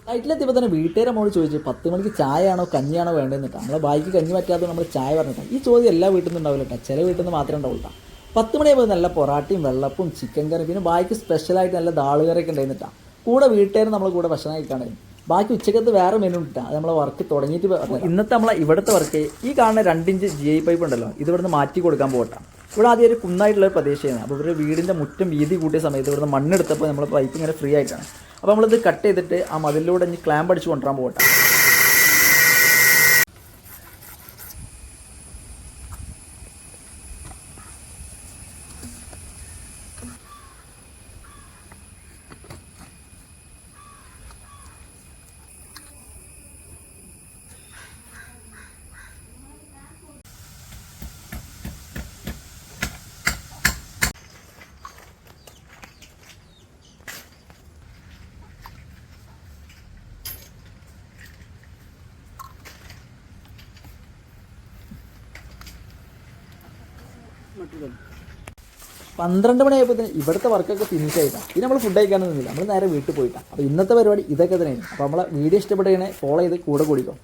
നൈറ്റിലെത്തിയപ്പോൾ തന്നെ വീട്ടുകാരെ നമ്മൾ ചോദിച്ചു 10 മണിക്ക് ചായയാണോ കഞ്ഞിയാണോ വേണ്ടതെന്നിട്ടാ. നമ്മളെ ബായിക്ക് കഞ്ഞി പറ്റാത്തത് നമ്മൾ ചായ പറഞ്ഞിട്ടാണ്. ഈ ചോദ്യം എല്ലാ വീട്ടിൽ നിന്നും ഉണ്ടാവില്ല കേട്ടോ, ചില വീട്ടിൽ നിന്ന് മാത്രമേ ഉണ്ടാവില്ല. 10 മണിയാകുമ്പോൾ നല്ല പൊറാട്ടയും വെള്ളപ്പും ചിക്കൻ കറി, പിന്നെ ബായിക്ക് സ്പെഷ്യലായിട്ട് നല്ല ദാളുകറിയൊക്കെ ഉണ്ടായിരുന്നിട്ടാണ്. കൂടെ വീട്ടുകാർ നമ്മളെ കൂടെ ഭക്ഷണം കഴിക്കാണ്ടായിരുന്നു. ബാക്കി ഉച്ചക്കത്ത് വേറെ മെനു ഇട്ടാണ്. അത് നമ്മളെ വർക്ക് തുടങ്ങിയിട്ട് ഇന്നത്തെ നമ്മളെ ഇവിടുത്തെ വർക്ക് ഈ കാണുന്ന 2 ഇഞ്ച് GI പൈപ്പ് ഉണ്ടല്ലോ, ഇത് ഇവിടുന്ന് മാറ്റി കൊടുക്കാൻ പോകട്ടാണ്. ഇവിടെ ആദ്യം ഒരു കുന്നായിട്ടുള്ള ഒരു പ്രദേശമാണ്. അപ്പോൾ ഇവരുടെ വീടിൻ്റെ മുറ്റം വീതി കൂട്ടിയ സമയത്ത് ഇവിടുന്ന് മണ്ണെടുത്തപ്പോൾ നമ്മൾ പൈപ്പ് ഇങ്ങനെ ഫ്രീ ആയിട്ടാണ്. അപ്പോൾ നമ്മളിത് കട്ട് ചെയ്തിട്ട് ആ മതിലൂടെ ഇനി ക്ലാമ്പ് അടിച്ച് കൊണ്ടുവരാൻ പോകട്ടെ. മറ്റേ 12 മണിയായപ്പോൾ ഇവിടുത്തെ വർക്കൊക്കെ ഫിനിഷ് ആയിട്ടാണ്. ഇനി നമ്മൾ ഫുഡ് കഴിക്കാനൊന്നുമില്ല, നമ്മൾ നേരെ വീട്ടിൽ പോയിട്ടാണ്. അപ്പോൾ ഇന്നത്തെ പരിപാടി ഇതൊക്കെ തന്നെയാണ്. അപ്പോൾ നമ്മളെ വീഡിയോ ഇഷ്ടപ്പെടുകയാണെങ്കിൽ ഫോളോ ചെയ്ത് കൂടെ കൂടിക്കോ.